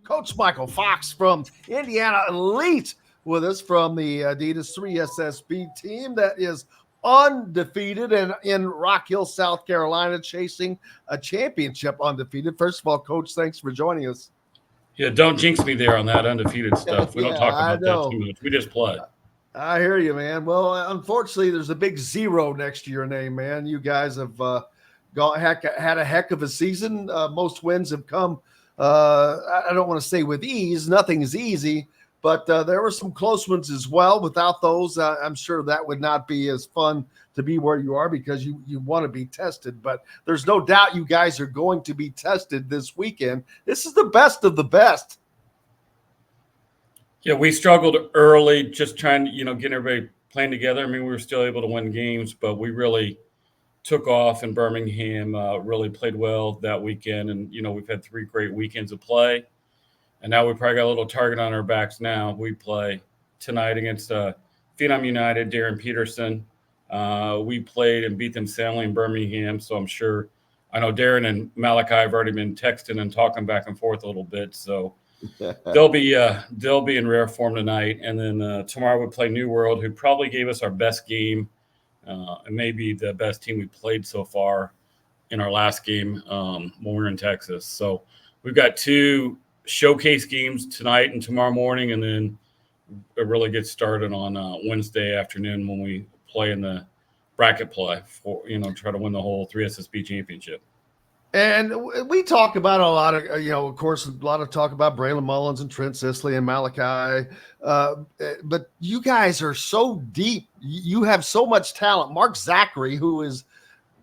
Coach Michael Fox from Indiana Elite with us from the Adidas 3SSB team that is undefeated and in Rock Hill, South Carolina, chasing a championship undefeated. First of all, Coach, thanks for joining us. Yeah, don't jinx me there on that undefeated stuff. We don't Yeah, talk I about that too know. much. We just play. I hear you, man. Well, unfortunately, there's a big zero next to your name, man. You guys have had a heck of a season. Most wins have come. I don't want to say with ease. Nothing is easy, but there were some close ones as well. Without those, I'm sure that would not be as fun to be where you are because you want to be tested. But there's no doubt you guys are going to be tested this weekend. This is the best of the best. Yeah, we struggled early just trying to, get everybody playing together. I mean, we were still able to win games, but we really took off in Birmingham, really played well that weekend. And, we've had 3 great weekends of play. And now we probably got a little target on our backs now. We play tonight against Phenom United, Darren Peterson. We played and beat them soundly in Birmingham. So I know Darren and Malachi have already been texting and talking back and forth a little bit. So they'll be in rare form tonight, and then tomorrow we play New World, who probably gave us our best game, and maybe the best team we played so far in our last game when we were in Texas. So we've got 2 showcase games tonight and tomorrow morning, and then it really gets started on Wednesday afternoon when we play in the bracket play for try to win the whole 3SSB championship. And we talk about a lot of, of course, a lot of talk about Braylon Mullins and Trent Sisley and Malachi. But you guys are so deep. You have so much talent. Mark Zachary, who is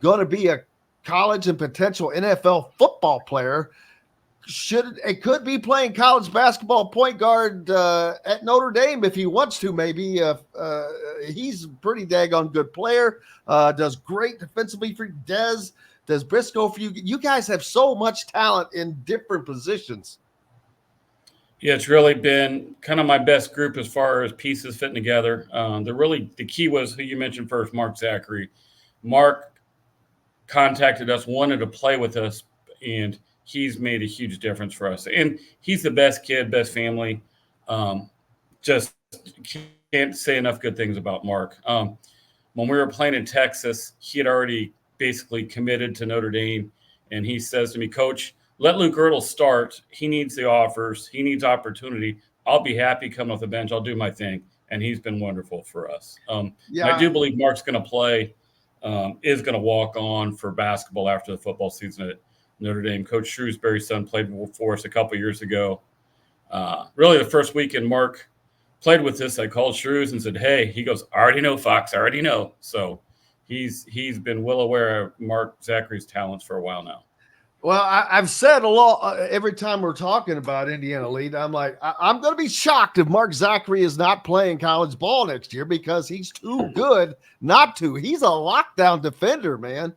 going to be a college and potential NFL football player, could be playing college basketball point guard at Notre Dame if he wants to. Maybe he's a pretty daggone good player. Does great defensively for Dez. Does Briscoe for you? You guys have so much talent in different positions. Yeah, it's really been kind of my best group as far as pieces fitting together. The key was who you mentioned first, Mark Zachary. Mark contacted us, wanted to play with us, and he's made a huge difference for us. And he's the best kid, best family. Just can't say enough good things about Mark. When we were playing in Texas, he had already basically committed to Notre Dame, and he says to me, "Coach, let Luke Ertl start. He needs the offers. He needs opportunity. I'll be happy coming off the bench. I'll do my thing." And he's been wonderful for us. And I Yeah, do believe Mark's going to play, is going to walk on for basketball after the football season at Notre Dame. Coach Shrewsbury's son played for us a couple years ago. Really, the first weekend Mark played with us, I called Shrews and said, "Hey," he goes, "I already know, Fox. I already know." So he's been well aware of Mark Zachary's talents for a while now. well, I've said a lot every time we're talking about Indiana Elite. I'm like, I'm going to be shocked if Mark Zachary is not playing college ball next year because he's too good not to. He's a lockdown defender, man.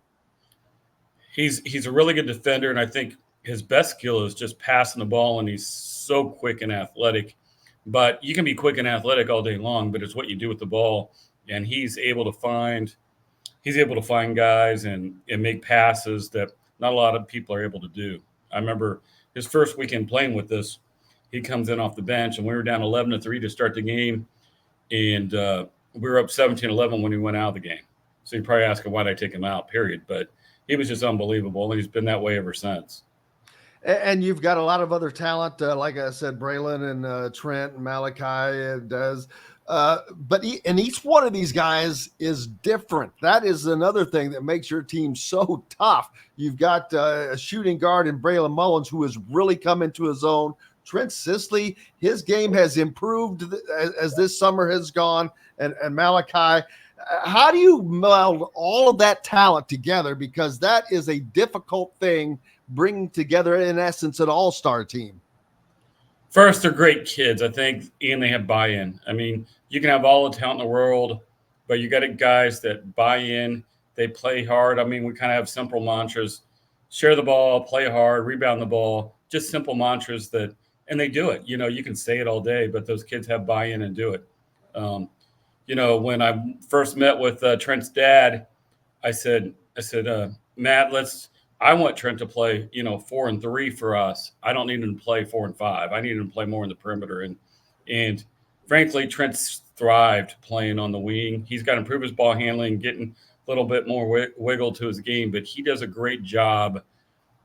He's a really good defender, and I think his best skill is just passing the ball, and he's so quick and athletic. But you can be quick and athletic all day long, but it's what you do with the ball. And he's able to find guys and make passes that not a lot of people are able to do. I remember his first weekend playing with us. He comes in off the bench, and we were down 11-3 to start the game, and we were up 17-11 when he went out of the game. So you're probably asking why did I take him out? Period. But he was just unbelievable, and he's been that way ever since. And you've got a lot of other talent, like I said, Braylon and Trent and Malachi and Des. And each one of these guys is different. That is another thing that makes your team so tough. You've got a shooting guard in Braylon Mullins who has really come into his own. Trent Sisley, his game has improved as this summer has gone, and Malachi. How do you meld all of that talent together? Because that is a difficult thing, bringing together, in essence, an all-star team. First, they're great kids, I think, and they have buy-in. I mean, you can have all the talent in the world, but you got guys that buy in. They play hard. I mean, we kind of have simple mantras: share the ball, play hard, rebound the ball. Just simple mantras and they do it. You can say it all day, but those kids have buy-in and do it. Um, when I first met with Trent's dad, I said, Matt, let's I want Trent to play, 4 and 3 for us. I don't need him to play 4 and 5. I need him to play more in the perimeter. And frankly, Trent's thrived playing on the wing. He's got to improve his ball handling, getting a little bit more wiggle to his game, but he does a great job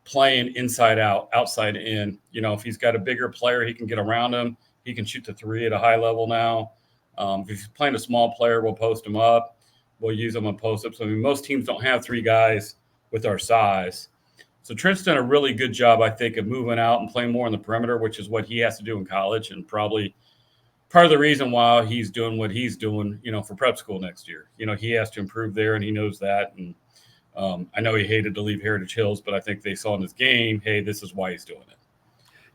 playing inside out, outside in. If he's got a bigger player, he can get around him. He can shoot the three at a high level now. If he's playing a small player, we'll post him up. We'll use him on post-ups. I mean, most teams don't have 3 guys with our size. So Trent's done a really good job, I think, of moving out and playing more on the perimeter, which is what he has to do in college, and probably part of the reason why he's doing what he's doing, for prep school next year. He has to improve there, and he knows that. And I know he hated to leave Heritage Hills, but I think they saw in his game, hey, this is why he's doing it.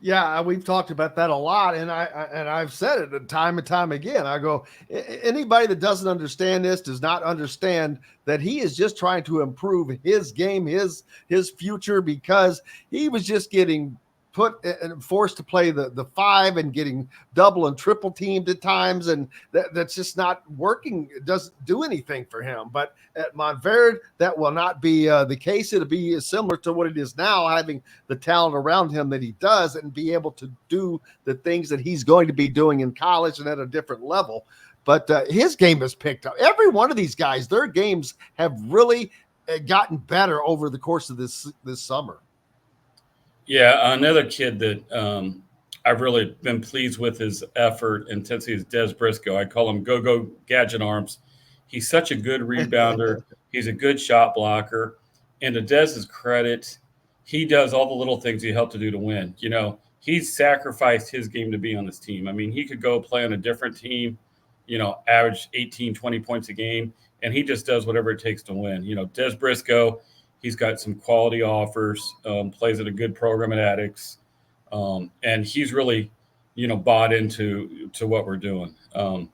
Yeah, we've talked about that a lot, and I've said it time and time again. I go, anybody that doesn't understand this does not understand that he is just trying to improve his game, his future, because he was just getting put and forced to play the 5 and getting double and triple teamed at times, and that's just not working. It doesn't do anything for him. But at Montverde, that will not be the case. It'll be similar to what it is now, having the talent around him that he does and be able to do the things that he's going to be doing in college and at a different level. But his game has picked up. Every one of these guys, their games have really gotten better over the course of this summer. Yeah, another kid that I've really been pleased with his effort and intensity is Des Briscoe. I call him Go-Go Gadget Arms. He's such a good rebounder. He's a good shot blocker. And to Des's credit, he does all the little things he helped to do to win. He's sacrificed his game to be on this team. I mean, he could go play on a different team, average 18, 20 points a game, and he just does whatever it takes to win. Des Briscoe, he's got some quality offers, plays at a good program at Attucks, and he's really, bought into what we're doing. And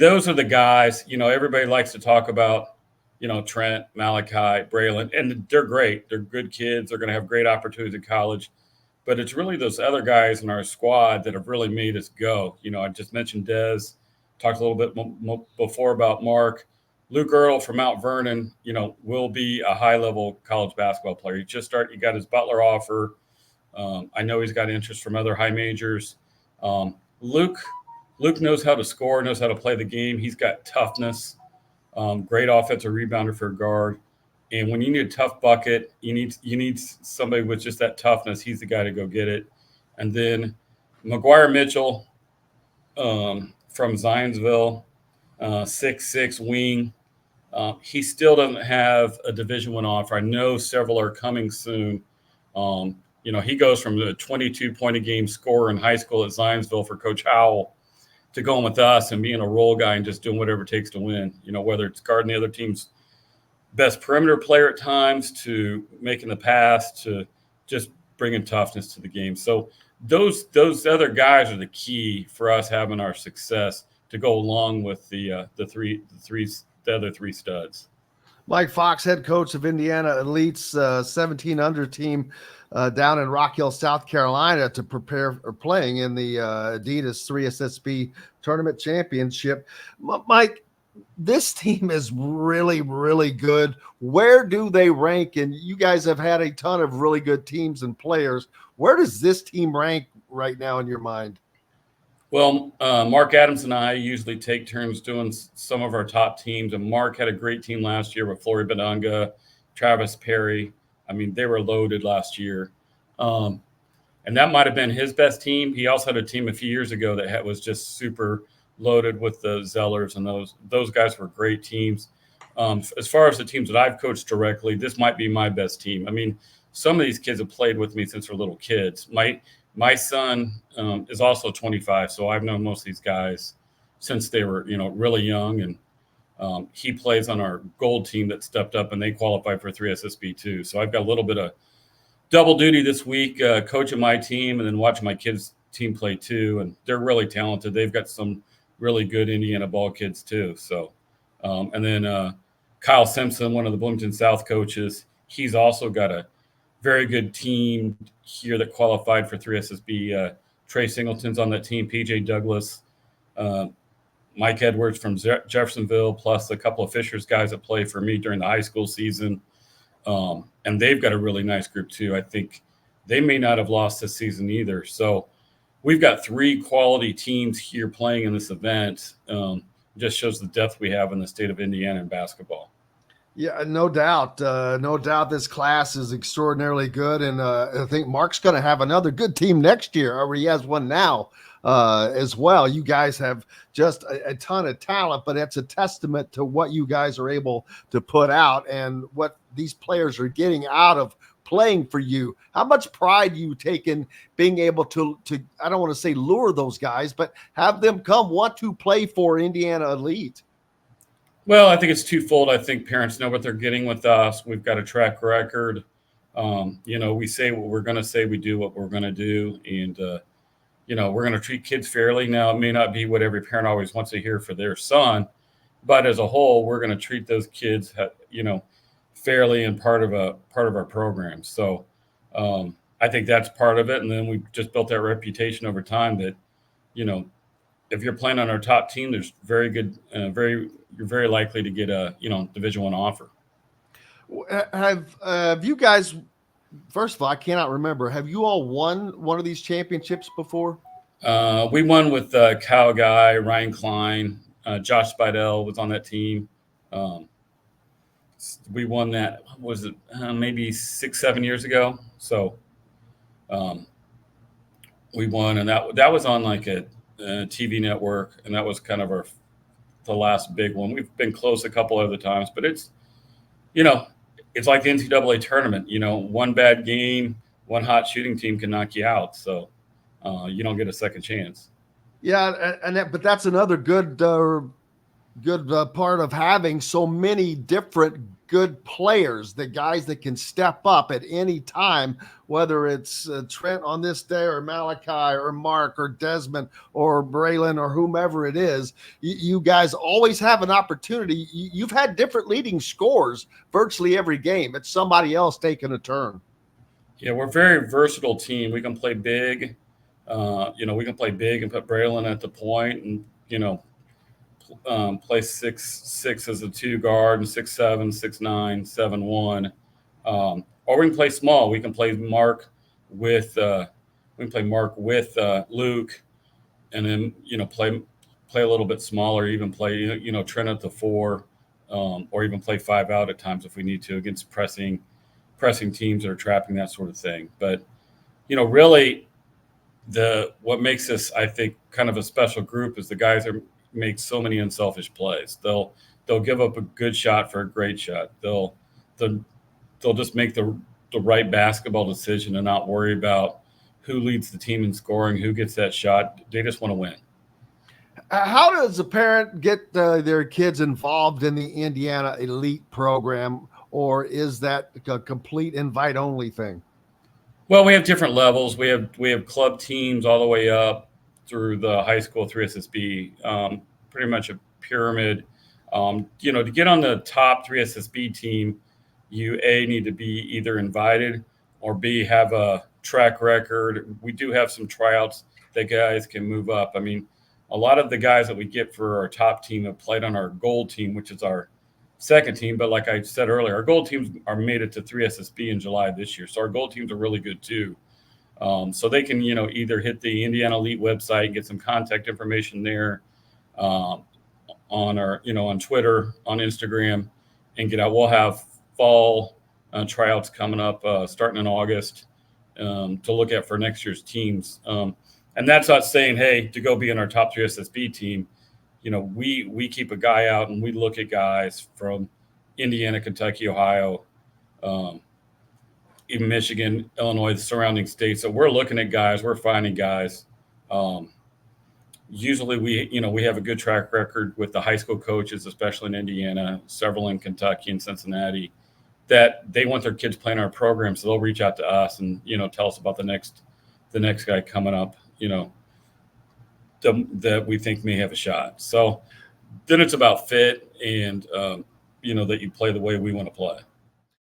those are the guys, everybody likes to talk about, Trent, Malachi, Braylon, and they're great. They're good kids. They're going to have great opportunities in college. But it's really those other guys in our squad that have really made us go. I just mentioned Des, talked a little bit before about Mark. Luke Earl from Mount Vernon, will be a high-level college basketball player. He got his Butler offer. I know he's got interest from other high majors. Luke knows how to score, knows how to play the game. He's got toughness, great offensive rebounder for a guard. And when you need a tough bucket, you need somebody with just that toughness. He's the guy to go get it. And then McGuire Mitchell from Zionsville, 6'6" wing. He still doesn't have a Division I offer. I know several are coming soon. He goes from the 22-point-a-game scorer in high school at Zionsville for Coach Howell to going with us and being a role guy and just doing whatever it takes to win. Whether it's guarding the other team's best perimeter player at times, to making the pass, to just bringing toughness to the game. So those other guys are the key for us having our success, to go along with the other 3 studs. Mike Fox, head coach of Indiana Elite's 17 under team down in Rock Hill, South Carolina, to prepare for playing in the Adidas 3SSB Tournament Championship. Mike, this team is really, really good. Where do they rank? And you guys have had a ton of really good teams and players. Where does this team rank right now in your mind? Well, Mark Adams and I usually take turns doing some of our top teams, and Mark had a great team last year with Flory Badunga, Travis Perry. I mean, they were loaded last year. And that might have been his best team. He also had a team a few years ago that was just super loaded with the Zellers, and those guys were great teams. As far as the teams that I've coached directly, this might be my best team. I mean, some of these kids have played with me since they're little kids. My son is also 25, so I've known most of these guys since they were, really young. And he plays on our gold team that stepped up, and they qualified for 3SSB too. So I've got a little bit of double duty this week, coaching my team and then watching my kids' team play too. And they're really talented. They've got some really good Indiana ball kids too. So, and then Kyle Simpson, one of the Bloomington South coaches, he's also got a very good team here that qualified for 3SSB. Trey Singleton's on that team, PJ Douglas, Mike Edwards from Jeffersonville, plus a couple of Fishers guys that play for me during the high school season. And they've got a really nice group too. I think they may not have lost this season either. So we've got 3 quality teams here playing in this event. Just shows the depth we have in the state of Indiana in basketball. Yeah, no doubt. No doubt this class is extraordinarily good. And I think Mark's going to have another good team next year, or he has one now as well. You guys have just a ton of talent, but it's a testament to what you guys are able to put out and what these players are getting out of playing for you. How much pride you take in being able to I don't want to say lure those guys, but have them come want to play for Indiana Elite? Well, I think it's twofold. I think parents know what they're getting with us. We've got a track record. We say what we're going to say, we do what we're going to do. And, we're going to treat kids fairly. Now, it may not be what every parent always wants to hear for their son, but as a whole, we're going to treat those kids, fairly and part of our program. So I think that's part of it. And then we've just built that reputation over time that, if you're playing on our top team, there's very good, you're very likely to get a Division I offer. Have you guys? First of all, I cannot remember. Have you all won one of these championships before? We won with Kyle Guy, Ryan Klein, Josh Spidell was on that team. We won that. Was it maybe 6-7 years ago? So we won, and that was on like a TV network, and that was kind of the last big one. We've been close a couple other times, but it's like the NCAA tournament. One bad game, one hot shooting team can knock you out, so you don't get a second chance. Yeah, but that's another good part of having so many different good players, the guys that can step up at any time, whether it's Trent on this day or Malachi or Mark or Desmond or Braylon or whomever it is. You guys always have an opportunity. You've had different leading scores virtually every game. It's somebody else taking a turn. Yeah, we're a very versatile team. We can play big. We can play big and put Braylon at the point and, play 6'6" as a 2 guard and 6'7", 6'9", 7'1", or we can play small. We can play Mark with Luke, and then play a little bit smaller. Even play Trent at the 4, or even play 5 out at times if we need to against pressing teams that are trapping, that sort of thing. But really, what makes us, I think, kind of a special group is the guys that make so many unselfish plays. They'll give up a good shot for a great shot. They'll just make the right basketball decision and not worry about who leads the team in scoring, who gets that shot. They just want to win. How does a parent get their kids involved in the Indiana Elite program, or is that a complete invite-only thing? Well, we have different levels. We have club teams all the way up through the high school 3SSB, pretty much a pyramid. To get on the top 3SSB team, you need to be either invited or B, have a track record. We do have some tryouts that guys can move up. I mean, a lot of the guys that we get for our top team have played on our gold team, which is our second team. But like I said earlier, our gold teams are made it to 3SSB in July this year. So our gold teams are really good too. So they can, either hit the Indiana Elite website, get some contact information there, on our, on Twitter, on Instagram, and get out. We'll have fall tryouts coming up starting in August to look at for next year's teams. And that's not saying, hey, to go be in our top 3SSB team. We keep a guy out and we look at guys from Indiana, Kentucky, Ohio, even Michigan, Illinois, the surrounding states. So we're looking at guys, we're finding guys. Usually we have a good track record with the high school coaches, especially in Indiana, several in Kentucky and Cincinnati, that they want their kids playing our program. So they'll reach out to us and, tell us about the next guy coming up, that we think may have a shot. So then it's about fit and, that you play the way we want to play.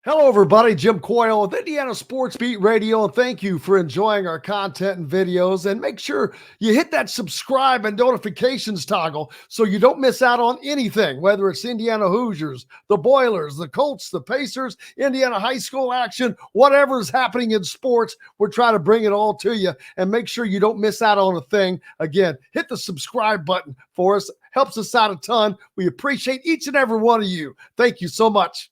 Hello, everybody. Jim Coyle with Indiana Sports Beat Radio, and thank you for enjoying our content and videos. And make sure you hit that subscribe and notifications toggle so you don't miss out on anything, whether it's Indiana Hoosiers, the Boilers, the Colts, the Pacers, Indiana high school action, whatever's happening in sports. We're trying to bring it all to you, and make sure you don't miss out on a thing. Again, hit the subscribe button for us. Helps us out a ton. We appreciate each and every one of you. Thank you so much.